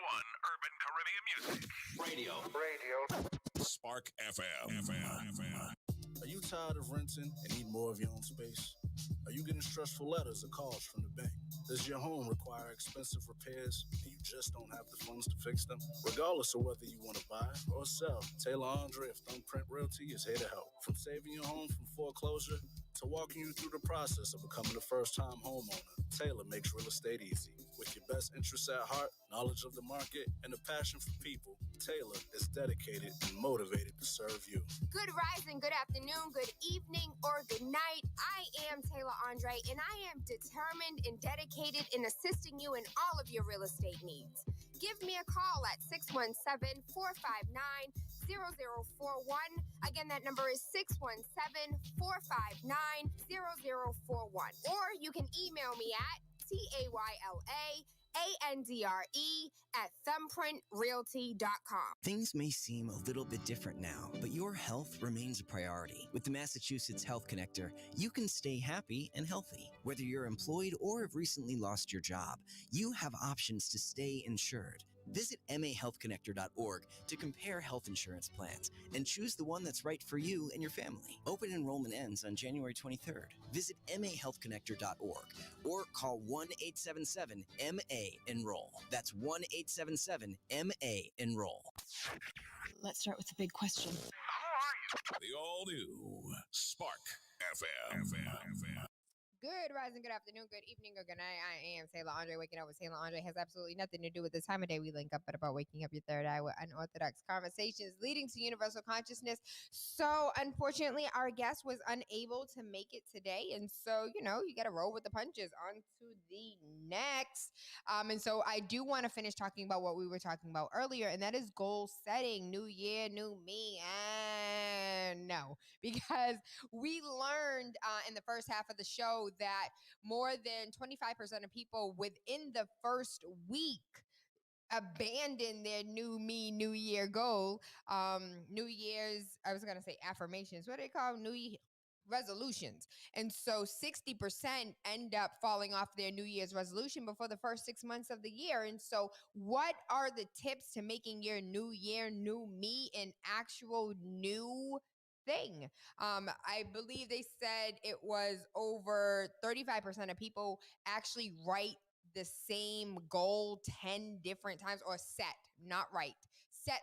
one urban Caribbean music. Radio. Spark FM. Are you tired of renting and need more of your own space? Are you getting stressful letters or calls from the bank? Does your home require expensive repairs and you just don't have the funds to fix them? Regardless of whether you want to buy or sell, Tayla Andre of Thumbprint Realty is here to help. From saving your home from foreclosure to walking you through the process of becoming a first-time homeowner, Tayla makes real estate easy. With your best interests at heart, knowledge of the market, and a passion for people, Tayla is dedicated and motivated to serve you. Good rising, good afternoon, good evening, or good night. I am Tayla Andre, and I am determined and dedicated in assisting you in all of your real estate needs. Give me a call at 617-459-0041. Again, that number is 617-459-0041. Or you can email me at TAYLA@thumbprintrealty.com. Things may seem a little bit different now, but your health remains a priority. With the Massachusetts Health Connector, you can stay happy and healthy. Whether you're employed or have recently lost your job, you have options to stay insured. Visit mahealthconnector.org to compare health insurance plans and choose the one that's right for you and your family. Open enrollment ends on January 23rd. Visit mahealthconnector.org or call 1-877-MA-ENROLL. That's 1-877-MA-ENROLL. Let's start with the big question. Who are you? The all-new Spark FM. Good rising, good afternoon, good evening, or good night. I am Tayla Andre. Waking up with Tayla Andre has absolutely nothing to do with the time of day we link up, but about waking up your third eye with unorthodox conversations leading to universal consciousness. So, unfortunately, our guest was unable to make it today. And so, you got to roll with the punches. On to the next. And so I do want to finish talking about what we were talking about earlier, and that is goal setting. New year, new me. And no, because we learned in the first half of the show that more than 25% of people within the first week abandon their new me, new year goal. New Year's, I was going to say affirmations. What do they call New Year? Resolutions. And so 60% end up falling off their New Year's resolution before the first 6 months of the year. And so what are the tips to making your new year, new me an actual new thing? I believe they said it was over 35% of people actually write the same goal 10 different times, or set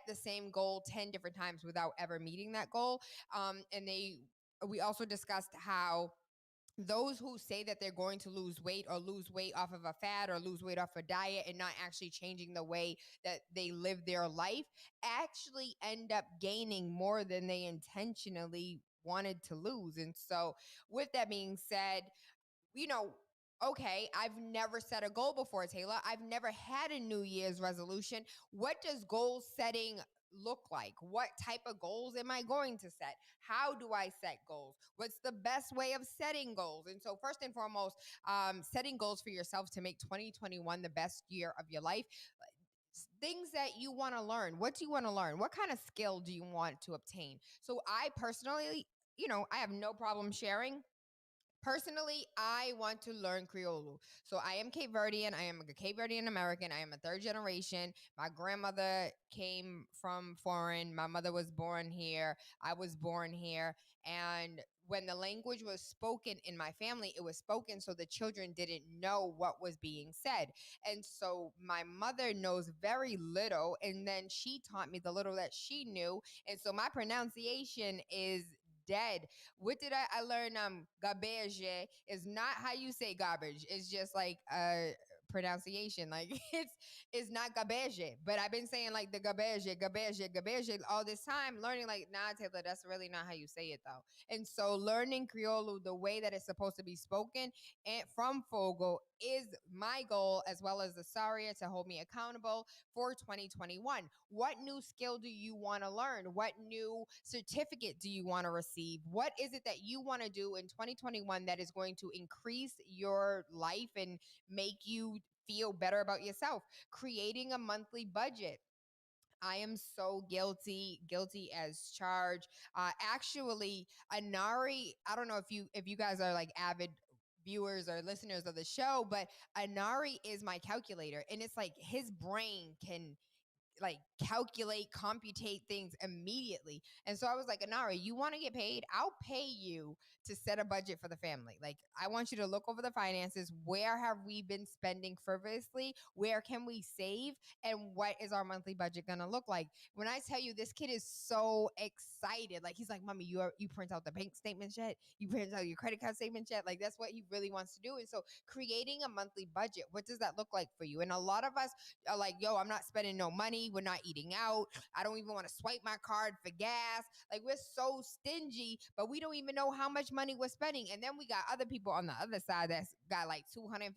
the same goal 10 different times without ever meeting that goal. We also discussed how those who say that they're going to lose weight off of a fad or lose weight off a diet and not actually changing the way that they live their life actually end up gaining more than they intentionally wanted to lose. And so with that being said, okay, I've never set a goal before, Tayla. I've never had a New Year's resolution. What does goal setting look like? What type of goals am I going to set? How do I set goals? What's the best way of setting goals? And so first and foremost, setting goals for yourself to make 2021 the best year of your life. Things that you want to learn. What do you want to learn? What kind of skill do you want to obtain? So I personally, I have no problem sharing. Personally, I want to learn Creole. So I am Cape Verdean. I am a Cape Verdean American. I am a third generation. My grandmother came from foreign. My mother was born here. I was born here. And when the language was spoken in my family, it was spoken so the children didn't know what was being said. And so my mother knows very little, and then she taught me the little that she knew. And so my pronunciation is dead. What did I learn? Garbage is not how you say garbage. It's just like pronunciation. Like it's not garbage. But I've been saying like the garbage all this time, learning like, nah, Taylor, that's really not how you say it though. And so learning Creole the way that it's supposed to be spoken and from Fogo is my goal, as well as the Saria to hold me accountable for 2021. What new skill do you want to learn? What new certificate do you want to receive? What is it that you want to do in 2021 that is going to increase your life and make you feel better about yourself? Creating a monthly budget. I am so guilty as charged. Actually, Anari, I don't know if you guys are like avid viewers or listeners of the show, but Anari is my calculator, and it's like his brain can like calculate, computate things immediately. And so I was like, Anara, you want to get paid? I'll pay you to set a budget for the family. Like, I want you to look over the finances. Where have we been spending frivolously? Where can we save? And what is our monthly budget going to look like? When I tell you, this kid is so excited. Like, he's like, Mommy, you print out the bank statements yet? You print out your credit card statements yet? Like, that's what he really wants to do. And so creating a monthly budget, what does that look like for you? And a lot of us are like, yo, I'm not spending no money. We're not eating out. I don't even want to swipe my card for gas. Like, we're so stingy, but we don't even know how much money we're spending. And then we got other people on the other side that's got like $250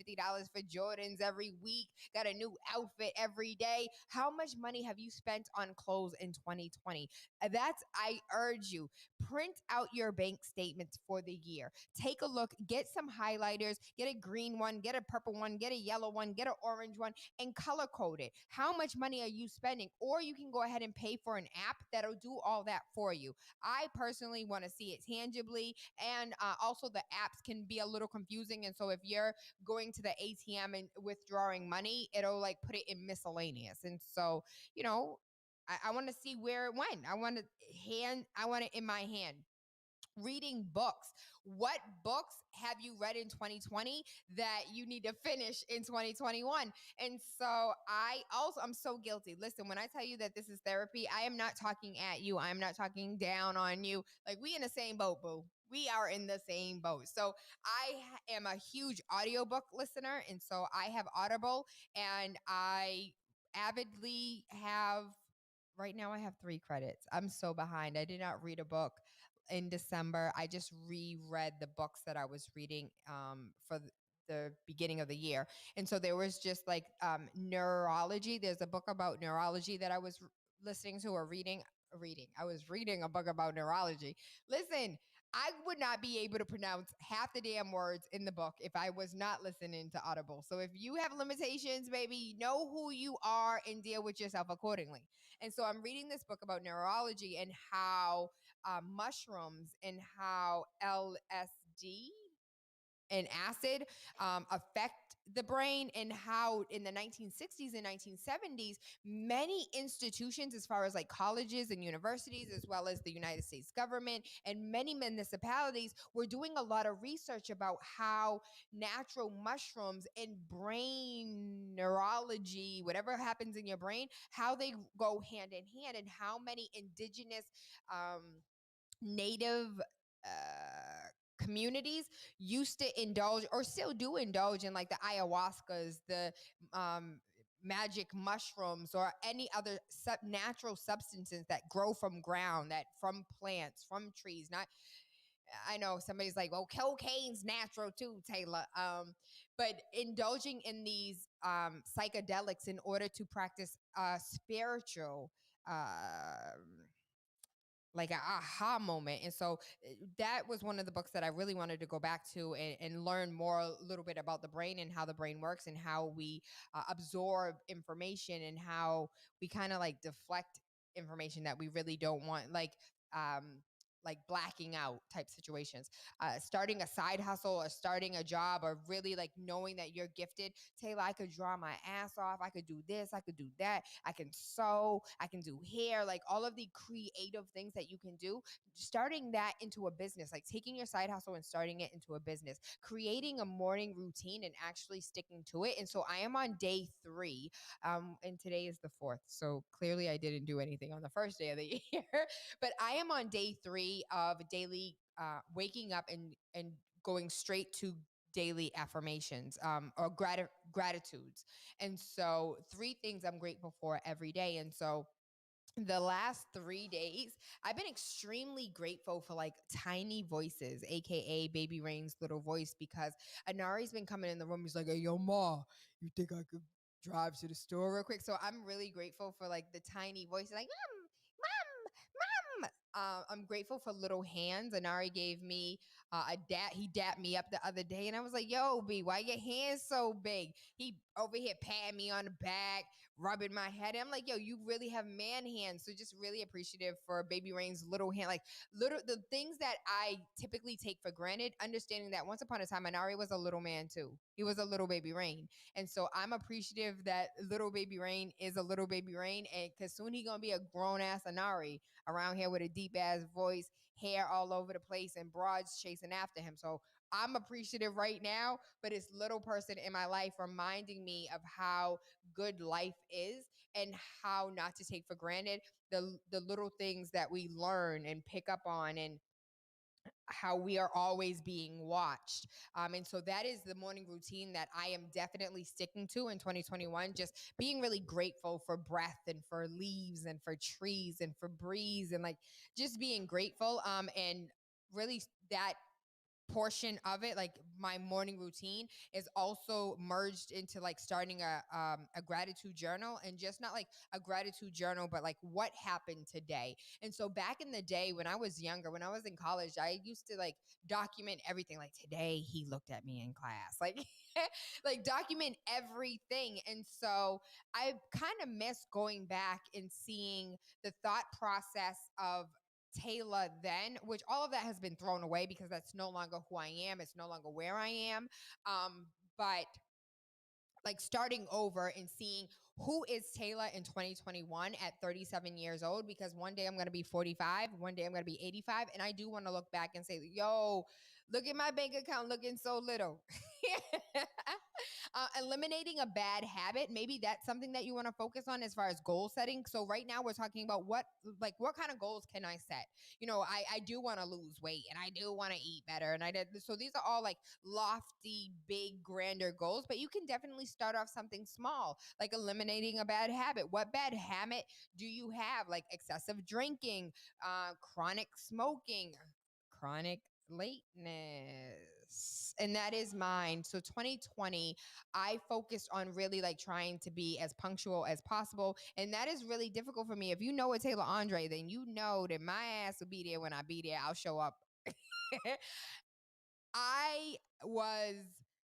for Jordans every week, got a new outfit every day. How much money have you spent on clothes in 2020? I urge you, print out your bank statements for the year. Take a look, get some highlighters, get a green one, get a purple one, get a yellow one, get an orange one, and color code it. How much money are you spending? Or you can go ahead and pay for an app that'll do all that for you. I personally want to see it tangibly, and also the apps can be a little confusing. And so if you're going to the ATM and withdrawing money, it'll like put it in miscellaneous. And so, I want to see where it went. I want it in my hand. Reading books. What books have you read in 2020 that you need to finish in 2021? And so I'm so guilty. Listen, when I tell you that this is therapy, I am not talking at you. I'm not talking down on you. Like, we in the same boat, boo. We are in the same boat. So I am a huge audiobook listener. And so I have Audible, and I avidly have, right now I have 3 credits. I'm so behind. I did not read a book in December. I just reread the books that I was reading for the beginning of the year. And so there was just like neurology. There's a book about neurology that I was listening to or reading. I was reading a book about neurology. Listen, I would not be able to pronounce half the damn words in the book if I was not listening to Audible. So if you have limitations, baby, know who you are and deal with yourself accordingly. And so I'm reading this book about neurology and how mushrooms and how LSD and acid affect the brain, and how in the 1960s and 1970s, many institutions, as far as like colleges and universities, as well as the United States government and many municipalities, were doing a lot of research about how natural mushrooms and brain neurology, whatever happens in your brain, how they go hand in hand, and how many indigenous native communities used to indulge or still do indulge in like the ayahuascas, the magic mushrooms, or any other natural substances that grow from ground, that from plants, from trees. Not, I know somebody's like, well, cocaine's natural too, Tayla. But indulging in these psychedelics in order to practice spiritual like an aha moment. And so that was one of the books that I really wanted to go back to and learn more a little bit about the brain and how the brain works and how we absorb information and how we kind of like deflect information that we really don't want. Like blacking out type situations, starting a side hustle or starting a job, or really like knowing that you're gifted. Taylor, I could draw my ass off. I could do this. I could do that. I can sew. I can do hair, like all of the creative things that you can do. Starting that into a business, like taking your side hustle and starting it into a business, creating a morning routine and actually sticking to it. And so I am on day 3, and today is the 4th. So clearly I didn't do anything on the first day of the year, but I am on day 3 of daily waking up and going straight to daily affirmations or gratitudes. And so 3 things I'm grateful for every day. And so the last 3 days, I've been extremely grateful for like tiny voices, aka Baby Rain's little voice, because Anari's been coming in the room. He's like, hey, yo, Ma, you think I could drive to the store real quick? So I'm really grateful for like the tiny voice, like, Mom. I'm grateful for little hands. Anari gave me He dapped me up the other day, and I was like, "Yo, B, why your hands so big?" He over here patting me on the back, rubbing my head. I'm like, "Yo, you really have man hands." So just really appreciative for Baby Rain's little hand, like the things that I typically take for granted. Understanding that once upon a time, Anari was a little man too. He was a little Baby Rain, and so I'm appreciative that little Baby Rain is a little Baby Rain, and because soon he gonna be a grown ass Anari around here with a deep ass voice, hair all over the place, and broads chasing after him. So I'm appreciative right now, but it's little person in my life reminding me of how good life is and how not to take for granted the little things that we learn and pick up on, and how we are always being watched. And so that is the morning routine that I am definitely sticking to in 2021, just being really grateful for breath and for leaves and for trees and for breeze, and like just being grateful. And really that portion of it, like my morning routine, is also merged into like starting a gratitude journal, and just not like a gratitude journal, but like what happened today. And so back in the day when I was younger, when I was in college, I used to like document everything. Like today he looked at me in class, like like document everything. And so I kind of miss going back and seeing the thought process of Tayla then, which all of that has been thrown away because that's no longer who I am. It's no longer where I am. But like starting over and seeing who is Tayla in 2021 at 37 years old, because one day I'm going to be 45, one day I'm going to be 85. And I do want to look back and say, yo, look at my bank account looking so little. Eliminating a bad habit, maybe that's something that you want to focus on as far as goal setting. So right now we're talking about what kind of goals can I set? You know, I do want to lose weight, and I do want to eat better. And so these are all like lofty, big, grander goals, but you can definitely start off something small, like eliminating a bad habit. What bad habit do you have? Like excessive drinking, chronic smoking, chronic lateness. And that is mine. So 2020, I focused on really like trying to be as punctual as possible. And that is really difficult for me. If you know a Tayla Andre, then you know that my ass will be there when I be there. I'll show up. I was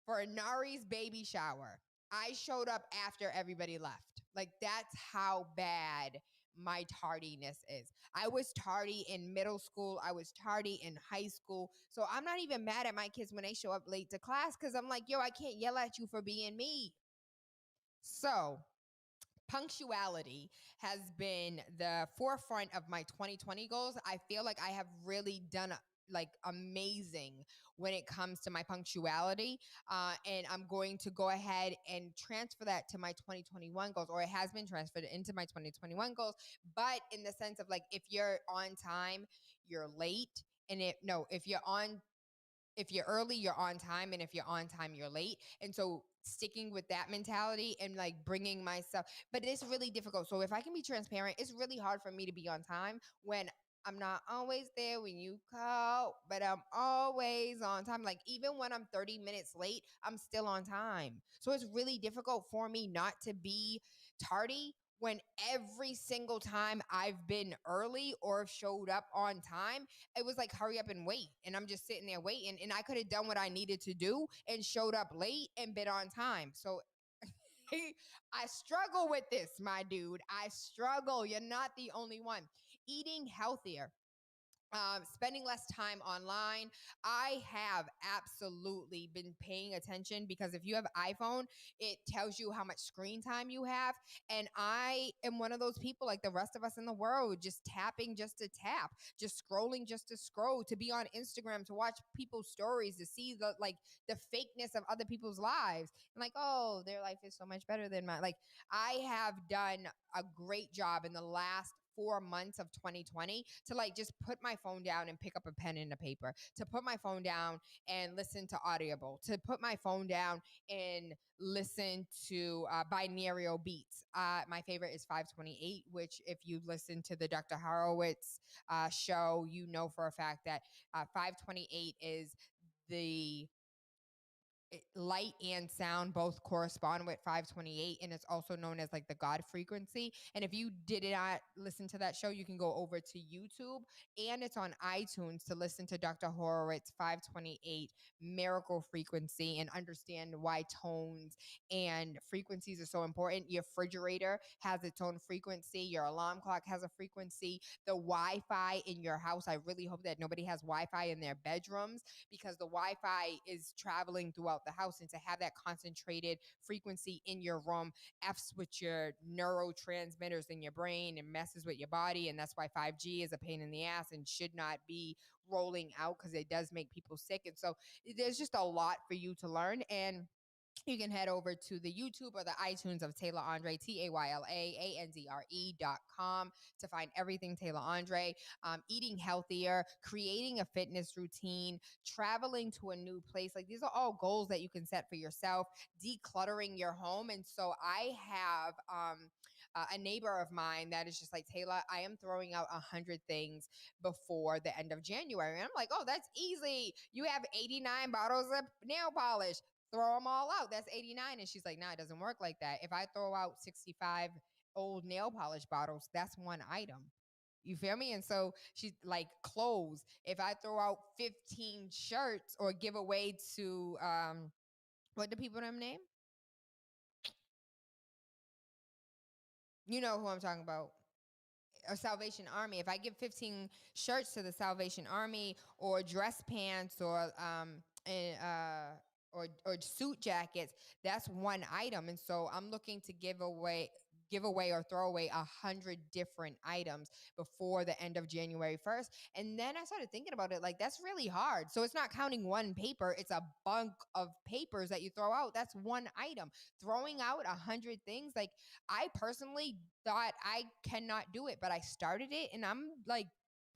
for Nari's baby shower. I showed up after everybody left. Like that's how bad my tardiness is. I was tardy in middle school. I was tardy in high school. So I'm not even mad at my kids when they show up late to class, because I'm like, yo, I can't yell at you for being me. So punctuality has been the forefront of my 2020 goals. I feel like I have really done like amazing when it comes to my punctuality. And I'm going to go ahead and transfer that to my 2021 goals, or it has been transferred into my 2021 goals. But in the sense of like, if you're on time, you're late. And if you're early, you're on time. And if you're on time, you're late. And so sticking with that mentality and like bringing myself, but it's really difficult. So if I can be transparent, it's really hard for me to be on time when I'm not always there when you call, but I'm always on time. Like even when I'm 30 minutes late, I'm still on time. So it's really difficult for me not to be tardy when every single time I've been early or showed up on time, it was like hurry up and wait. And I'm just sitting there waiting, and I could have done what I needed to do and showed up late and been on time. So I struggle with this, my dude. I struggle. You're not the only one. Eating healthier. Spending less time online. I have absolutely been paying attention, because if you have iPhone, it tells you how much screen time you have. And I am one of those people, like the rest of us in the world, just tapping just to tap, just scrolling just to scroll, to be on Instagram, to watch people's stories, to see the fakeness of other people's lives. And like, oh, their life is so much better than mine. Like I have done a great job in the last 4 months of 2020 to like just put my phone down and pick up a pen and a paper, to put my phone down and listen to Audible, to put my phone down and listen to binaural beats. My favorite is 528, which if you listen to the Dr. Horowitz show, you know for a fact that 528 is light and sound both correspond with 528, and it's also known as like the God frequency. And if you did not listen to that show, you can go over to YouTube, and it's on iTunes to listen to Dr. Horowitz's 528 miracle frequency and understand why tones and frequencies are so important. Your refrigerator has its own frequency. Your alarm clock has a frequency. The Wi-Fi in your house, I really hope that nobody has Wi-Fi in their bedrooms, because the Wi-Fi is traveling throughout the house, and to have that concentrated frequency in your room f's with your neurotransmitters in your brain and messes with your body. And that's why 5G is a pain in the ass and should not be rolling out, because it does make people sick. And so there's just a lot for you to learn. And you can head over to the YouTube or the iTunes of Tayla Andre, TaylaAndre.com, to find everything Tayla Andre. Eating healthier, creating a fitness routine, traveling to a new place. Like, these are all goals that you can set for yourself. Decluttering your home. And so I have a neighbor of mine that is just like, Tayla, I am throwing out 100 things before the end of January. And I'm like, oh, that's easy. You have 89 bottles of nail polish. Throw them all out. That's 89. And she's like, nah, it doesn't work like that. If I throw out 65 old nail polish bottles, that's one item. You feel me? And so she's like, clothes. If I throw out 15 shirts or give away to, what do people name? You know who I'm talking about. A Salvation Army. If I give 15 shirts to the Salvation Army, or dress pants, or or suit jackets, that's one item. And so I'm looking to give away or throw away 100 different items before the end of January 1st. And then I started thinking about it, like, that's really hard. So it's not counting one paper, it's a bunk of papers that you throw out. That's one item. Throwing out 100 things, like, I personally thought I cannot do it, but I started it and I'm like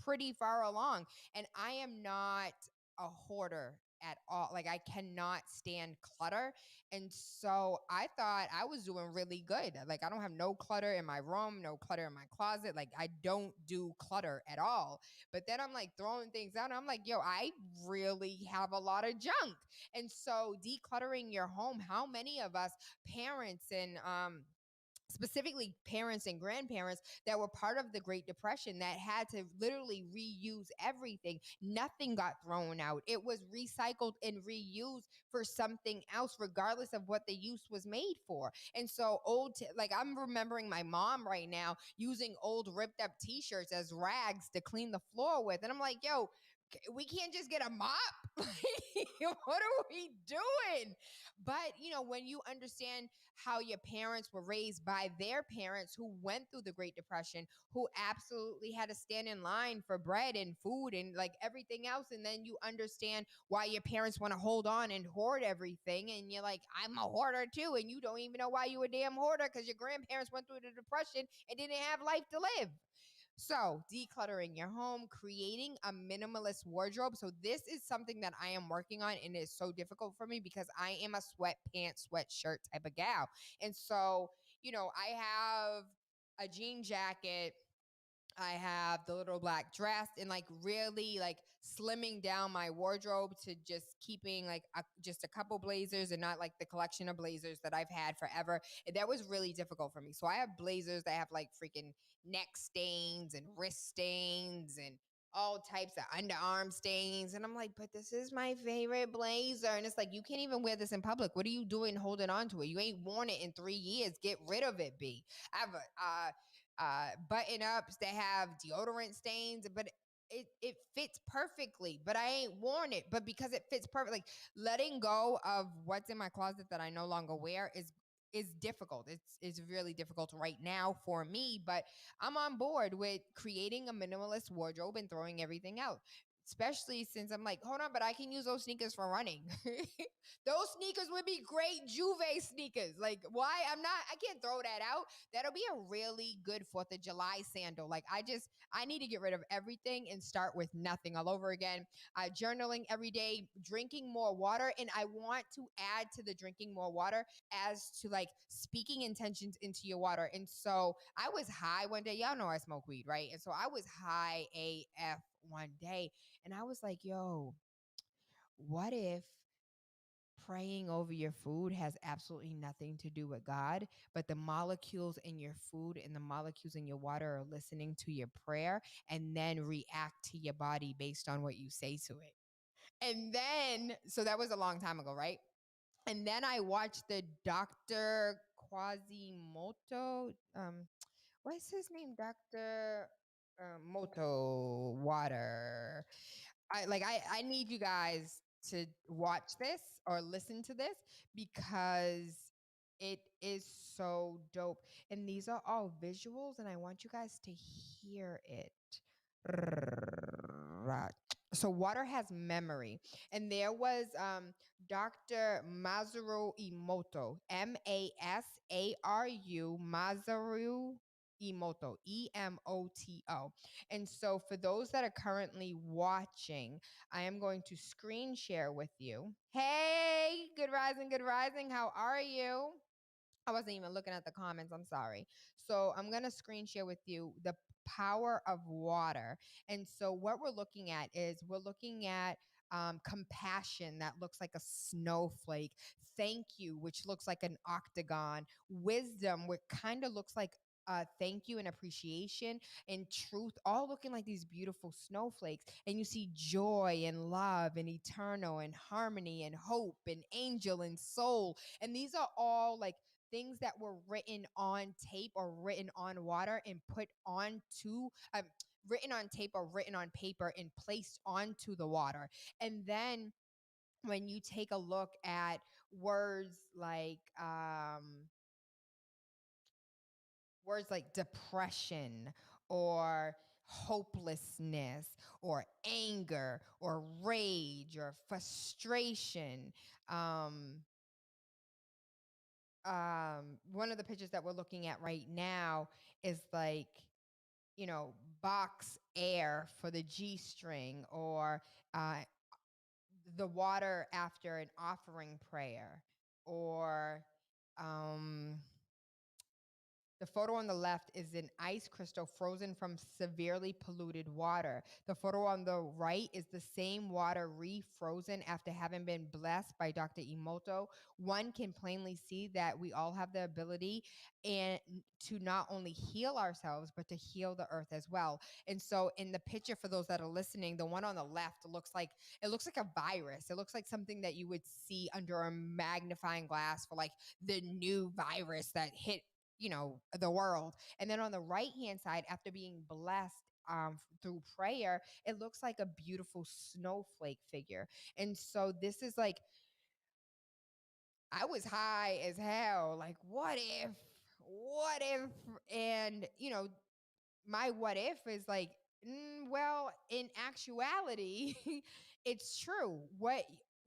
pretty far along. And I am not a hoarder at all. Like, I cannot stand clutter. And so I thought I was doing really good. Like, I don't have no clutter in my room, no clutter in my closet. Like, I don't do clutter at all. But then I'm like throwing things out, and I'm like, yo, I really have a lot of junk. And so decluttering your home, how many of us parents and specifically parents and grandparents that were part of the Great Depression that had to literally reuse everything. Nothing got thrown out. It was recycled and reused for something else, regardless of what the use was made for. And so like, I'm remembering my mom right now using old ripped up t-shirts as rags to clean the floor with. And I'm like, yo, we can't just get a mop. What are we doing? But, when you understand how your parents were raised by their parents who went through the Great Depression, who absolutely had to stand in line for bread and food and like everything else. And then you understand why your parents want to hold on and hoard everything. And you're like, I'm a hoarder too. And you don't even know why you a damn hoarder, because your grandparents went through the Depression and didn't have life to live. So, decluttering your home, creating a minimalist wardrobe. So, this is something that I am working on, and it's so difficult for me because I am a sweatpants, sweatshirt type of gal. And so, I have a jean jacket, I have the little black dress, and like really like slimming down my wardrobe to just keeping like just a couple blazers and not like the collection of blazers that I've had forever. And that was really difficult for me. So I have blazers that have like freaking neck stains and wrist stains and all types of underarm stains. And I'm like, but this is my favorite blazer. And it's like, you can't even wear this in public. What are you doing holding on to it? You ain't worn it in 3 years. Get rid of it, B. I have button ups that have deodorant stains, but it fits perfectly, but I ain't worn it. But because it fits perfectly, like, letting go of what's in my closet that I no longer wear is difficult. It's really difficult right now for me, but I'm on board with creating a minimalist wardrobe and throwing everything out. Especially since I'm like, hold on, but I can use those sneakers for running. Those sneakers would be great Juve sneakers. Like, why? I can't throw that out. That'll be a really good 4th of July sandal. Like, I need to get rid of everything and start with nothing all over again. Journaling every day, drinking more water. And I want to add to the drinking more water as to like speaking intentions into your water. And so I was high one day. Y'all know I smoke weed, right? And so I was high AF one day. And I was like, yo, what if praying over your food has absolutely nothing to do with God, but the molecules in your food and the molecules in your water are listening to your prayer and then react to your body based on what you say to it. And then, so that was a long time ago, right? And then I watched the Dr. Quasimoto. What's his name? Dr. Moto Water. I need you guys to watch this or listen to this because it is so dope. And these are all visuals, and I want you guys to hear it. So water has memory. And there was Dr. Masaru Emoto, Masaru Masaru Emoto, Emoto. And so for those that are currently watching, I am going to screen share with you. Hey, good rising, good rising. How are you? I wasn't even looking at the comments. I'm sorry. So I'm going to screen share with you the power of water. And so what we're looking at is we're looking at compassion that looks like a snowflake. Thank you, which looks like an octagon. Wisdom, which kind of looks like thank you and appreciation and truth, all looking like these beautiful snowflakes. And you see joy and love and eternal and harmony and hope and angel and soul. And these are all like things that were written on tape or written on water and put onto written on tape or written on paper and placed onto the water. And then when you take a look at words like depression or hopelessness or anger or rage or frustration, one of the pictures that we're looking at right now is like, box air for the G string, or the water after an offering prayer, or the photo on the left is an ice crystal frozen from severely polluted water. The photo on the right is the same water refrozen after having been blessed by Dr. Emoto. One can plainly see that we all have the ability and to not only heal ourselves, but to heal the earth as well. And so in the picture, for those that are listening, the one on the left looks like a virus. It looks like something that you would see under a magnifying glass for like the new virus that hit the world. And then on the right hand side, after being blessed through prayer, it looks like a beautiful snowflake figure. And so this is like, I was high as hell, like what if, and my what if is like, well, in actuality, it's true.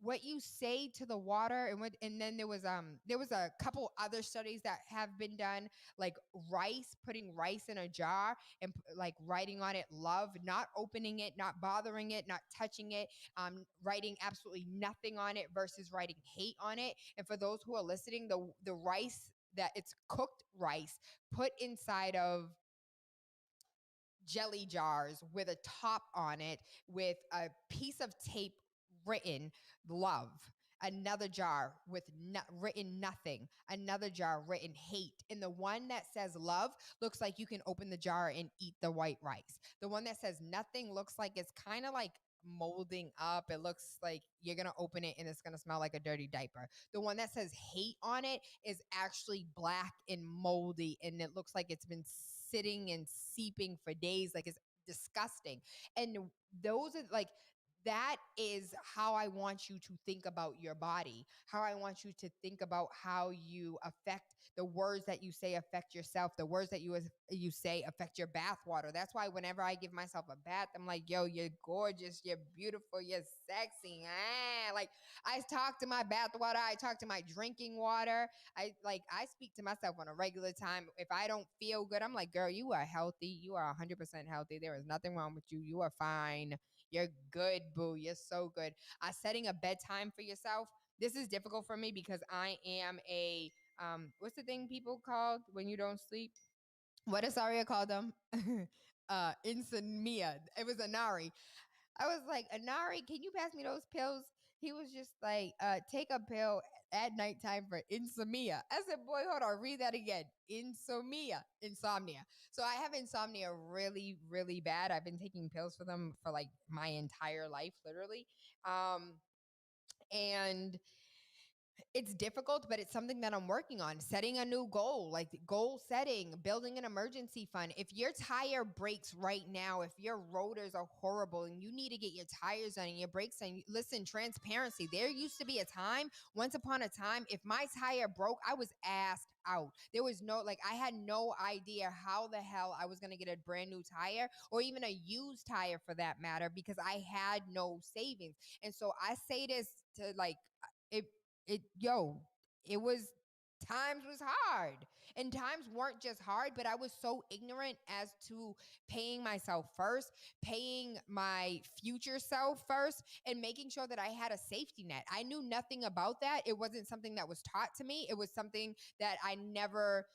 What you say to the water, and then there was a couple other studies that have been done, like putting rice in a jar and like writing on it love, not opening it, not bothering it, not touching it, writing absolutely nothing on it versus writing hate on it. And for those who are listening, the rice, that it's cooked rice put inside of jelly jars with a top on it with a piece of tape written love, another jar with written nothing, another jar written hate. And the one that says love looks like you can open the jar and eat the white rice. The one that says nothing looks like it's kind of like molding up. It looks like you're going to open it and it's going to smell like a dirty diaper. The one that says hate on it is actually black and moldy, and it looks like it's been sitting and seeping for days, like it's disgusting. And those are like, that is how I want you to think about your body, how I want you to think about how you affect the words that you say affect yourself, the words that you say affect your bath water. That's why whenever I give myself a bath, I'm like, yo, you're gorgeous, you're beautiful, you're sexy. Like, I talk to my bath water, I talk to my drinking water. I speak to myself on a regular time. If I don't feel good, I'm like, girl, you are healthy. You are 100% healthy. There is nothing wrong with you. You are fine. You're good, boo. You're so good. Setting a bedtime for yourself. This is difficult for me because I am a, what's the thing people called when you don't sleep? What does Aria call them? Insomnia. It was Anari. I was like, Anari, can you pass me those pills? He was just like, take a pill at nighttime for insomnia. I said, boy, hold on, read that again. Insomnia. So I have insomnia really, really bad. I've been taking pills for them for like my entire life, literally. And it's difficult, but it's something that I'm working on. Setting a new goal, like goal setting, building an emergency fund. If your tire breaks right now, if your rotors are horrible and you need to get your tires on and your brakes on, listen, transparency. There used to be a time, once upon a time, if my tire broke, I was asked out. There was no, like, I had no idea how the hell I was going to get a brand new tire or even a used tire for that matter, because I had no savings. And so I say this to like, it was, times was hard, and times weren't just hard, but I was so ignorant as to paying myself first, paying my future self first, and making sure that I had a safety net. I knew nothing about that. It wasn't something that was taught to me. It was something that I never,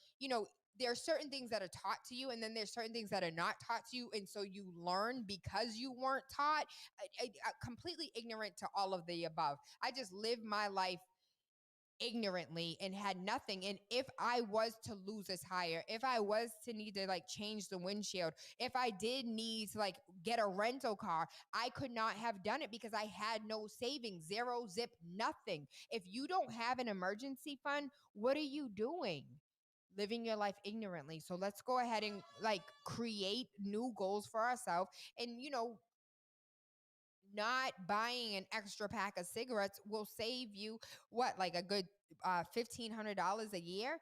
there are certain things that are taught to you, and then there's certain things that are not taught to you. And so you learn because you weren't taught. Completely ignorant to all of the above. I just lived my life ignorantly and had nothing. And if I was to lose a tire, if I was to need to like change the windshield, if I did need to like get a rental car, I could not have done it because I had no savings, zero, zip, nothing. If you don't have an emergency fund, what are you doing? Living your life ignorantly. So let's go ahead and like create new goals for ourselves. And not buying an extra pack of cigarettes will save you what, like a good $1,500 a year.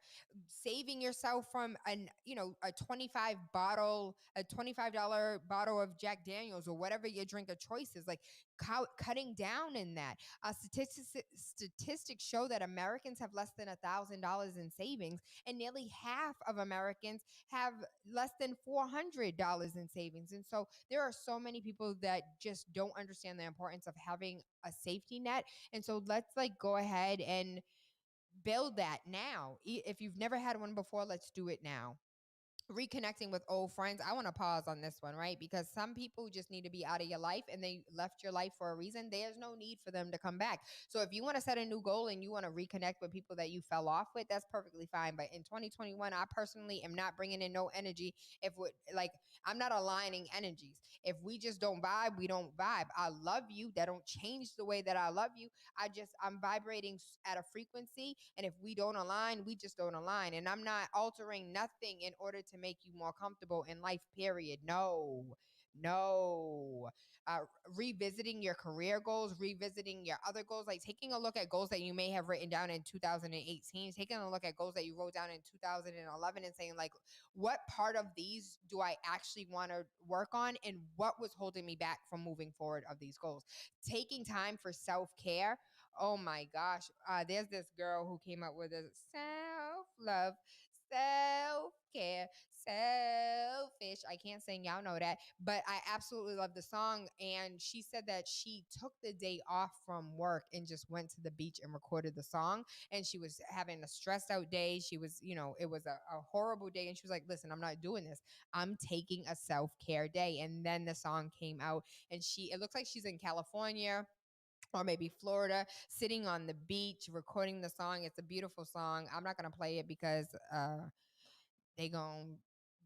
Saving yourself from a $25 bottle of Jack Daniels or whatever your drink of choice is, like cutting down in that. Statistics show that Americans have less than $1,000 in savings, and nearly half of Americans have less than $400 in savings. And so there are so many people that just don't understand the importance of having a safety net. And so let's like go ahead and build that now. If you've never had one before, let's do it now. Reconnecting with old friends. I want to pause on this one, right? Because some people just need to be out of your life and they left your life for a reason. There's no need for them to come back. So if you want to set a new goal and you want to reconnect with people that you fell off with, that's perfectly fine. But in 2021, I personally am not bringing in no energy. I'm not aligning energies. If we just don't vibe, we don't vibe. I love you. That don't change the way that I love you. I'm vibrating at a frequency. And if we don't align, we just don't align. And I'm not altering nothing in order to make you more comfortable in life, period. No. Revisiting your career goals, revisiting your other goals, like taking a look at goals that you may have written down in 2018, taking a look at goals that you wrote down in 2011 and saying like, what part of these do I actually want to work on, and what was holding me back from moving forward of these goals? Taking time for self-care. Oh my gosh. There's this girl who came up with a self-love, self-care, selfish. I can't sing, y'all know that, but I absolutely love the song. And she said that she took the day off from work and just went to the beach and recorded the song. And she was having a stressed out day. She was, it was a horrible day. And she was like, listen, I'm not doing this. I'm taking a self-care day. And then the song came out, and it looks like she's in California or maybe Florida, sitting on the beach, recording the song. It's a beautiful song. I'm not going to play it because they going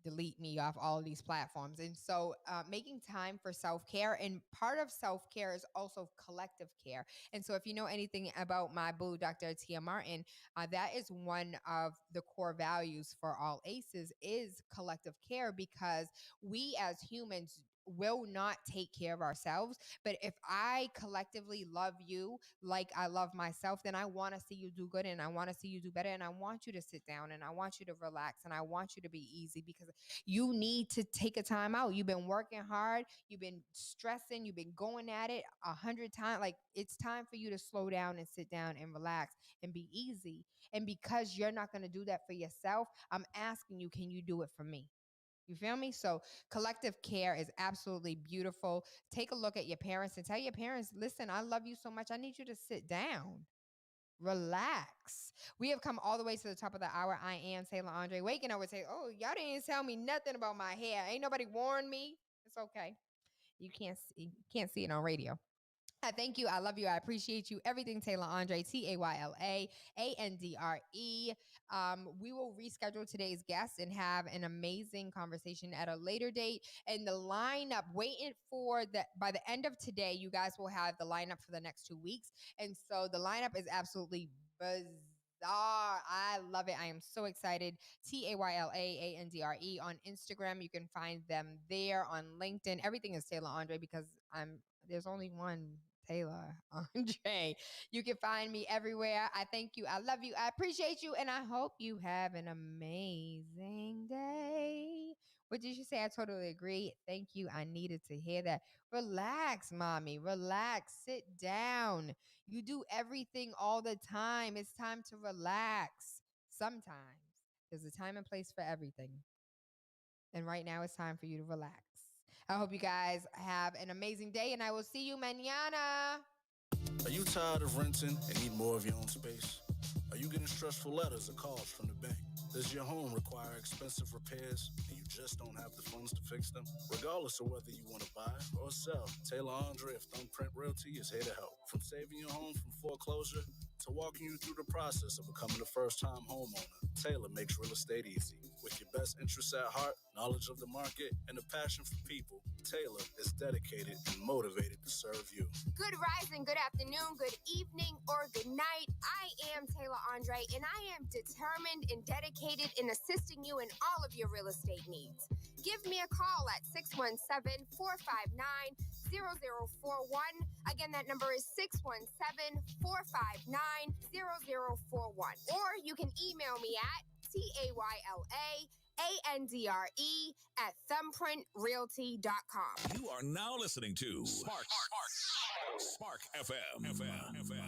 to delete me off all of these platforms. And so making time for self-care, and part of self-care is also collective care. And so if you know anything about my boo, Dr. Tia Martin, that is one of the core values for all ACEs is collective care, because we as humans will not take care of ourselves. But if I collectively love you like I love myself, then I want to see you do good, and I want to see you do better, and I want you to sit down, and I want you to relax, and I want you to be easy, because you need to take a time out. You've been working hard, you've been stressing, you've been going at it 100 times. Like, it's time for you to slow down and sit down and relax and be easy. And because you're not going to do that for yourself, I'm asking you, can you do it for me? You feel me? So collective care is absolutely beautiful. Take a look at your parents and tell your parents, listen, I love you so much. I need you to sit down. Relax. We have come all the way to the top of the hour. I am Tayla Andre Waking. I would say, oh, y'all didn't tell me nothing about my hair. Ain't nobody warned me. It's okay. You can't see it on radio. I thank you. I love you. I appreciate you. Everything Tayla Andre, TaylaAndre. We will reschedule today's guest and have an amazing conversation at a later date. And the lineup, waiting for by the end of today, you guys will have the lineup for the next 2 weeks. And so the lineup is absolutely bizarre. I love it. I am so excited. TaylaAndre on Instagram. You can find them there. On LinkedIn, everything is Tayla Andre because there's only one Tayla Andre. You can find me everywhere. I thank you. I love you. I appreciate you. And I hope you have an amazing day. What did you say? I totally agree. Thank you. I needed to hear that. Relax, mommy. Relax. Sit down. You do everything all the time. It's time to relax. Sometimes there's a time and place for everything. And right now it's time for you to relax. I hope you guys have an amazing day, and I will see you mañana. Are you tired of renting and need more of your own space? Are you getting stressful letters or calls from the bank? Does your home require expensive repairs and you just don't have the funds to fix them? Regardless of whether you want to buy or sell, Tayla Andre of Thumbprint Realty is here to help. From saving your home from foreclosure to walking you through the process of becoming a first-time homeowner, Tayla makes real estate easy. With your best interests at heart, knowledge of the market, and a passion for people, Tayla is dedicated and motivated to serve you. Good rising, good afternoon, good evening, or good night. I am Tayla Andre, and I am determined and dedicated in assisting you in all of your real estate needs. Give me a call at 617-459-0041. Again, that number is 617-459-0041. Or you can email me at TaylaAndre@thumbprintrealty.com. You are now listening to Spark FM.